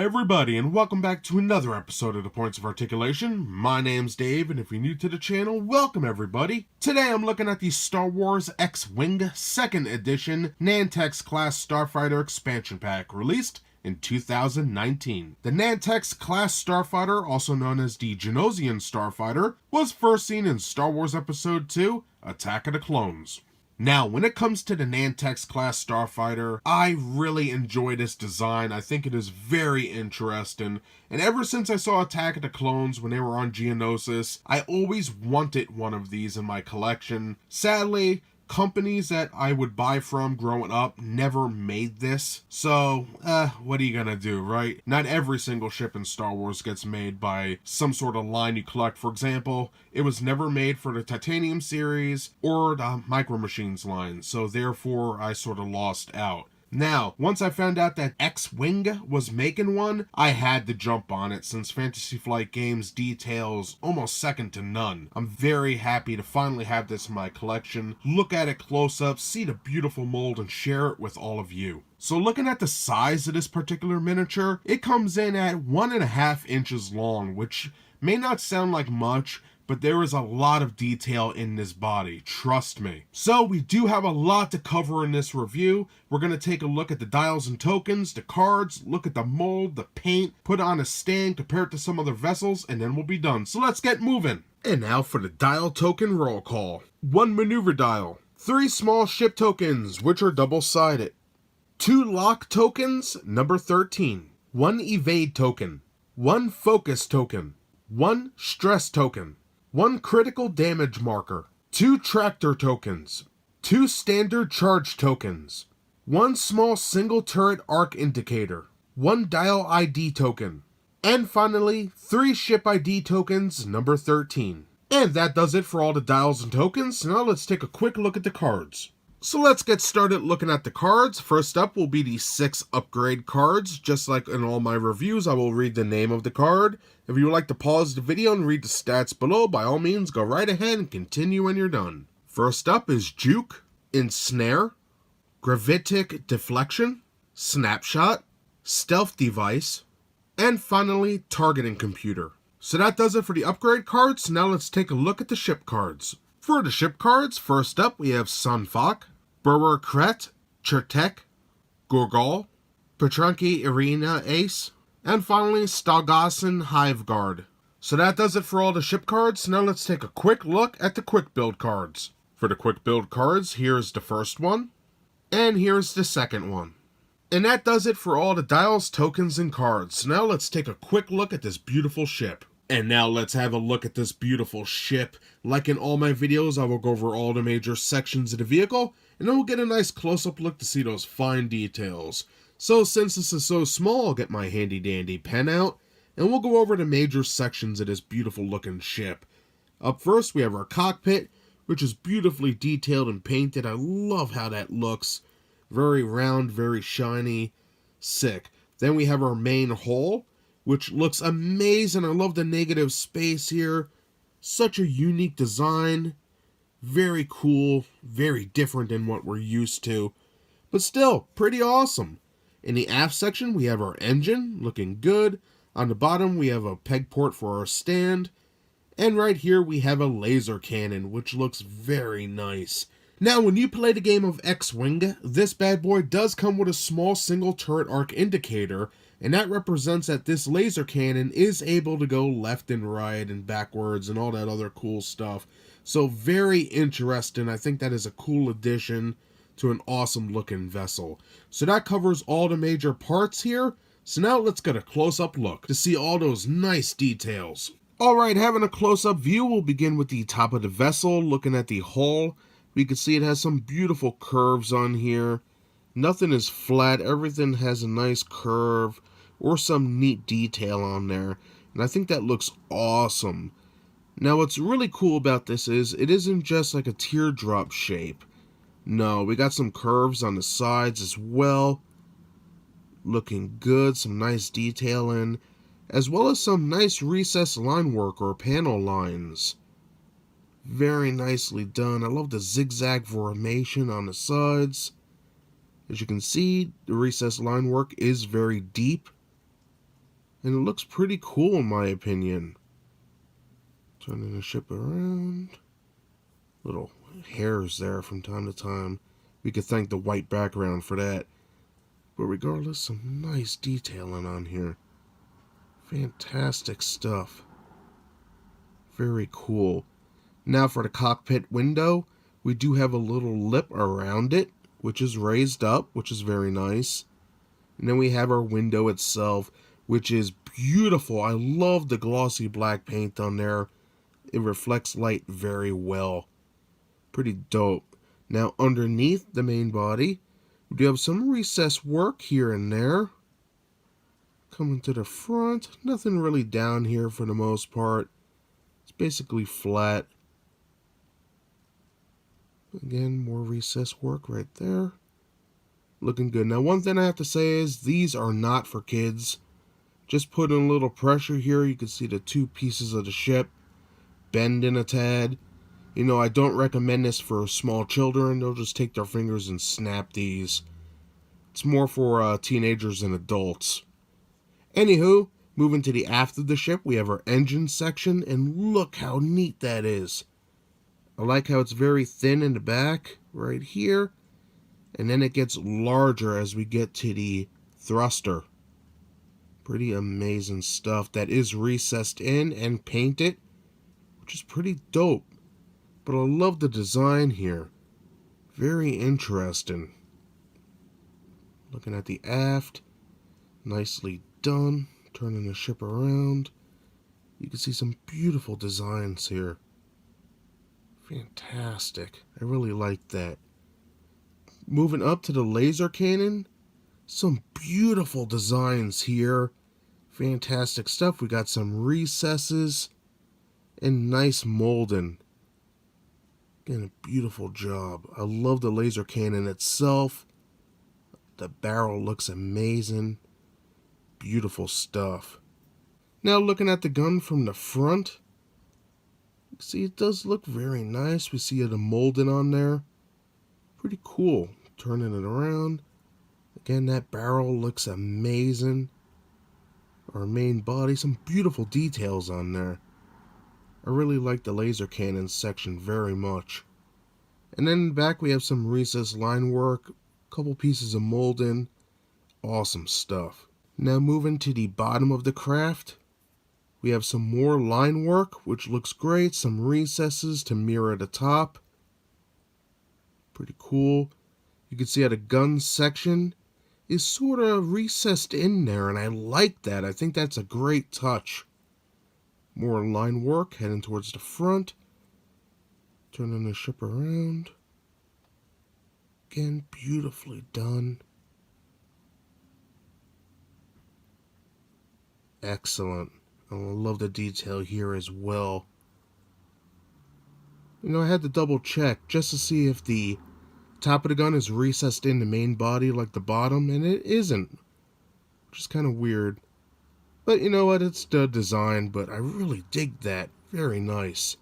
Hi everybody, and welcome back to another episode of the Points of Articulation. My name's Dave, and if you're new to the channel, welcome everybody. Today I'm looking at the Star Wars X-Wing 2nd Edition Nantex Class Starfighter Expansion Pack, released in 2019. The Nantex Class Starfighter, also known as the Genosian Starfighter, was first seen in Star Wars Episode 2, Attack of the Clones. Now, when it comes to the Nantex class Starfighter, I really enjoy this design. I think it is very interesting. And ever since I saw Attack of the Clones when they were on Geonosis, I always wanted one of these in my collection. Sadly, companies that I would buy from growing up never made this. So, what are you gonna do, right? Not every single ship in Star Wars gets made by some sort of line you collect. For example, it was never made for the Titanium series or the Micro Machines line, so therefore I sort of lost out. Now, once I found out that X-Wing was making one, I had to jump on it since Fantasy Flight Games details almost second to none. I'm very happy to finally have this in my collection, look at it close up, see the beautiful mold, and share it with all of you. So looking at the size of this particular miniature, it comes in at 1.5 inches long, which may not sound like much, but there is a lot of detail in this body, trust me. So we do have a lot to cover in this review. We're going to take a look at the dials and tokens, the cards, look at the mold, the paint, put it on a stand, compare it to some other vessels, and then we'll be done. So let's get moving. And now for the dial token roll call. 1 maneuver dial, 3 small ship tokens, which are double-sided, 2 lock tokens, number 13, 1 evade token, 1 focus token, 1 stress token, 1 critical damage marker, 2 tractor tokens, 2 standard charge tokens, 1 small single turret arc indicator, 1 dial ID token, and finally 3 ship ID tokens, number 13. And that does it for all the dials and tokens. Now let's take a quick look at the cards. So let's get started looking at the cards. First up will be the 6 upgrade cards. Just like in all my reviews, I will read the name of the card. If you would like to pause the video and read the stats below, by all means, go right ahead and continue when you're done. First up is Juke, Ensnare, Gravitic Deflection, Snapshot, Stealth Device, and finally, Targeting Computer. So that does it for the upgrade cards. Now let's take a look at the ship cards. For the ship cards, first up we have Sunfok, Burwer Kret, Chertek, Gorgol, Petranki Irina Ace, and finally Stalgasen Hiveguard. So that does it for all the ship cards. Now let's take a quick look at the quick build cards. For the quick build cards, here's the first one, and here's the second one. And that does it for all the dials, tokens, and cards. Now let's take a quick look at this beautiful ship. And now let's have a look at this beautiful ship. Like in all my videos, I will go over all the major sections of the vehicle, and then we'll get a nice close-up look to see those fine details. So since this is so small, I'll get my handy-dandy pen out, and we'll go over the major sections of this beautiful-looking ship. Up first, we have our cockpit, which is beautifully detailed and painted. I love how that looks. Very round, very shiny, sick. Then we have our main hull, which looks amazing. I love the negative space here. Such a unique design. Very cool. Very different than what we're used to. But still, pretty awesome. In the aft section, we have our engine, looking good. On the bottom, we have a peg port for our stand. And right here, we have a laser cannon, which looks very nice. Now, when you play the game of X-Wing, this bad boy does come with a small single turret arc indicator, and that represents that this laser cannon is able to go left and right and backwards and all that other cool stuff. So very interesting. I think that is a cool addition to an awesome looking vessel. So that covers all the major parts here. So now let's get a close-up look to see all those nice details. Alright, having a close-up view, we'll begin with the top of the vessel, looking at the hull. We can see it has some beautiful curves on here. Nothing is flat, everything has a nice curve or some neat detail on there, and I think that looks awesome. Now what's really cool about this is it isn't just like a teardrop shape. No, we got some curves on the sides as well. Looking good, some nice detailing, as well as some nice recessed line work or panel lines. Very nicely done. I love the zigzag formation on the sides. As you can see, the recessed line work is very deep. and it looks pretty cool in my opinion. Turning the ship around. Little hairs there from time to time. We could thank the white background for that. But regardless, some nice detailing on here. Fantastic stuff. Very cool. Now for the cockpit window, we do have a little lip around it, which is raised up, which is very nice. And then we have our window itself, which is beautiful. I love the glossy black paint on there. It reflects light very well. Pretty dope. Now underneath the main body, we do have some recessed work here and there. Coming to the front, nothing really down here for the most part. It's basically flat. Again, more recessed work right there. Looking good. Now one thing I have to say is these are not for kids. Just put in a little pressure here. You can see the two pieces of the ship bending a tad. You know, I don't recommend this for small children. They'll just take their fingers and snap these. It's more for teenagers and adults. Anywho, moving to the aft of the ship, we have our engine section, and look how neat that is. I like how it's very thin in the back, right here, and then it gets larger as we get to the thruster. Pretty amazing stuff. That is recessed in and painted, which is pretty dope. But I love the design here. Very interesting. Looking at the aft, nicely done. Turning the ship around. You can see some beautiful designs here. Fantastic. I really like that. Moving up to the laser cannon. Some beautiful designs here. Fantastic stuff. We got some recesses and nice molding. Again, a beautiful job. I love the laser cannon itself. The barrel looks amazing. Beautiful stuff. Now looking at the gun from the front, see it does look very nice. We see the molding on there. Pretty cool. Turning it around. Again, that barrel looks amazing. Our main body, some beautiful details on there. I really like the laser cannon section very much. And then in the back we have some recessed line work, a couple pieces of molding. Awesome stuff. Now moving to the bottom of the craft, we have some more line work, which looks great. Some recesses to mirror the top. Pretty cool. You can see how the gun section is sort of recessed in there, and I like that. I think that's a great touch. More line work heading towards the front. Turning the ship around. Again, beautifully done. Excellent. I love the detail here as well. You know, I had to double check just to see if the top of the gun is recessed in the main body like the bottom, and it isn't. Which is kind of weird. But you know what, it's the design, but I really dig that. Very nice.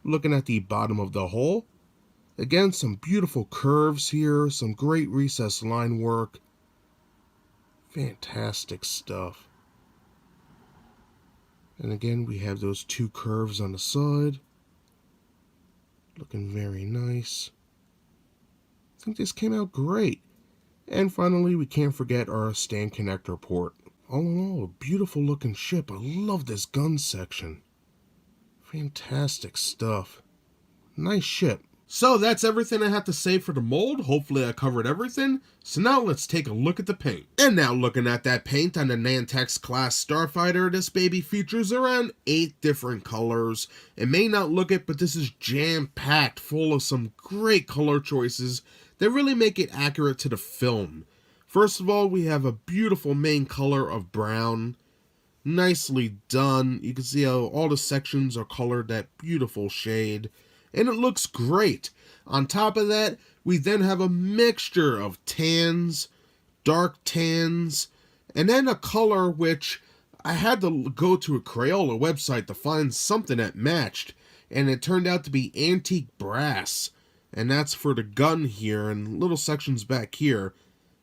Looking at the bottom of the hull, again, some beautiful curves here, some great recessed line work. Fantastic stuff. And again, we have those two curves on the side. Looking very nice. I think this came out great. And finally, we can't forget our stand connector port. All in all, a beautiful looking ship. I love this gun section. Fantastic stuff. Nice ship. So that's everything I have to say for the mold. Hopefully I covered everything. So now let's take a look at the paint. And now looking at that paint on the Nantex class Starfighter, this baby features around 8 different colors. It may not look it, but this is jam-packed full of some great color choices that really make it accurate to the film. First of all, we have a beautiful main color of brown. Nicely done. You can see how all the sections are colored that beautiful shade. And it looks great. On top of that, we then have a mixture of tans, dark tans, and then a color which I had to go to a Crayola website to find something that matched, and it turned out to be antique brass. And that's for the gun here and little sections back here.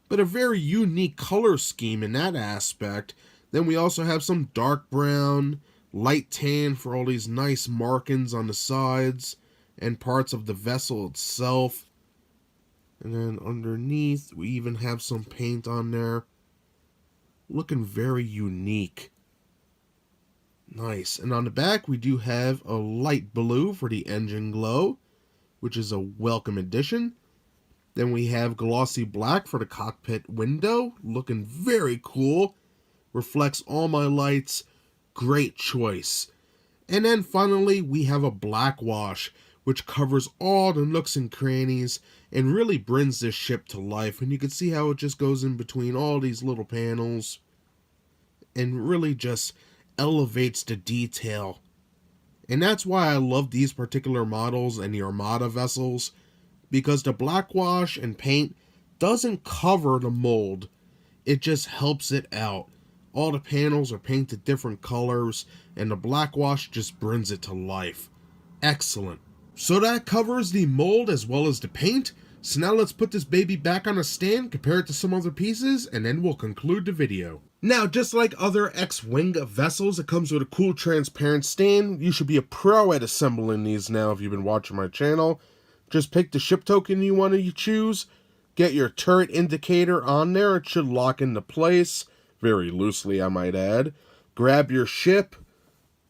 But a very unique color scheme in that aspect Then we also have some dark brown, light tan for all these nice markings on the sides and parts of the vessel itself. And then underneath, we even have some paint on there. Looking very unique. Nice. And on the back, we do have a light blue for the engine glow, which is a welcome addition. Then we have glossy black for the cockpit window. Looking very cool. Reflects all my lights. Great choice. And then finally, we have a black wash, which covers all the nooks and crannies and really brings this ship to life. And you can see how it just goes in between all these little panels and really just elevates the detail. And that's why I love these particular models and the Armada vessels, because the black wash and paint doesn't cover the mold. It just helps it out. All the panels are painted different colors, and the black wash just brings it to life. Excellent. So that covers the mold as well as the paint. So now let's put this baby back on a stand, compare it to some other pieces, and then we'll conclude the video. Now, just like other X-Wing vessels, it comes with a cool transparent stand. You should be a pro at assembling these now if you've been watching my channel. Just pick the ship token you want to choose. Get your turret indicator on there. It should lock into place. Very loosely, I might add. Grab your ship.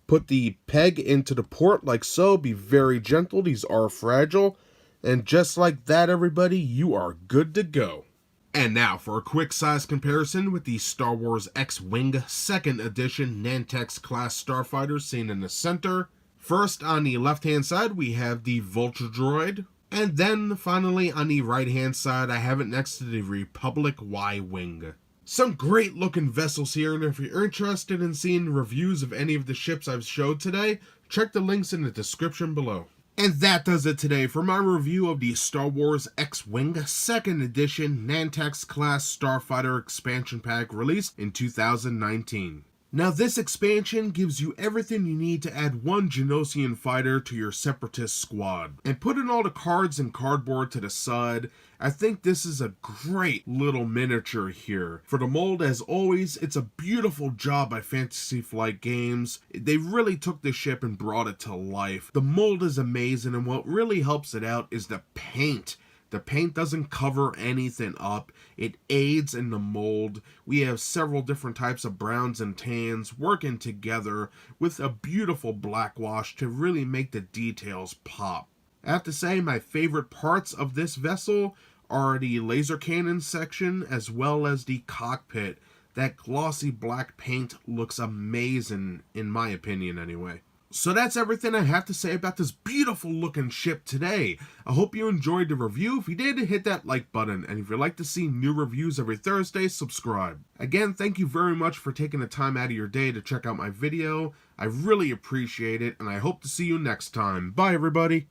Put the peg into the port like so. Be very gentle. These are fragile. And just like that, everybody, you are good to go. And now for a quick size comparison with the Star Wars X-Wing 2nd Edition Nantex class Starfighter seen in the center. First, on the left-hand side, we have the Vulture Droid. And then, finally, on the right-hand side, I have it next to the Republic Y-Wing. Some great looking vessels here, and if you're interested in seeing reviews of any of the ships I've showed today, check the links in the description below. And that does it today for my review of the Star Wars X-Wing 2nd Edition Nantex class Starfighter expansion pack released in 2019. Now this expansion gives you everything you need to add one Genosian fighter to your Separatist squad. And putting all the cards and cardboard to the side, I think this is a great little miniature here. For the mold, as always, it's a beautiful job by Fantasy Flight Games. They really took this ship and brought it to life. The mold is amazing, and what really helps it out is the paint. The paint doesn't cover anything up. It aids in the mold. We have several different types of browns and tans working together with a beautiful black wash to really make the details pop. I have to say my favorite parts of this vessel are the laser cannon section as well as the cockpit. That glossy black paint looks amazing, in my opinion anyway. So that's everything I have to say about this beautiful looking ship today. I hope you enjoyed the review. If you did, hit that like button. And if you'd like to see new reviews every Thursday, subscribe. Again, thank you very much for taking the time out of your day to check out my video. I really appreciate it, and I hope to see you next time. Bye, everybody.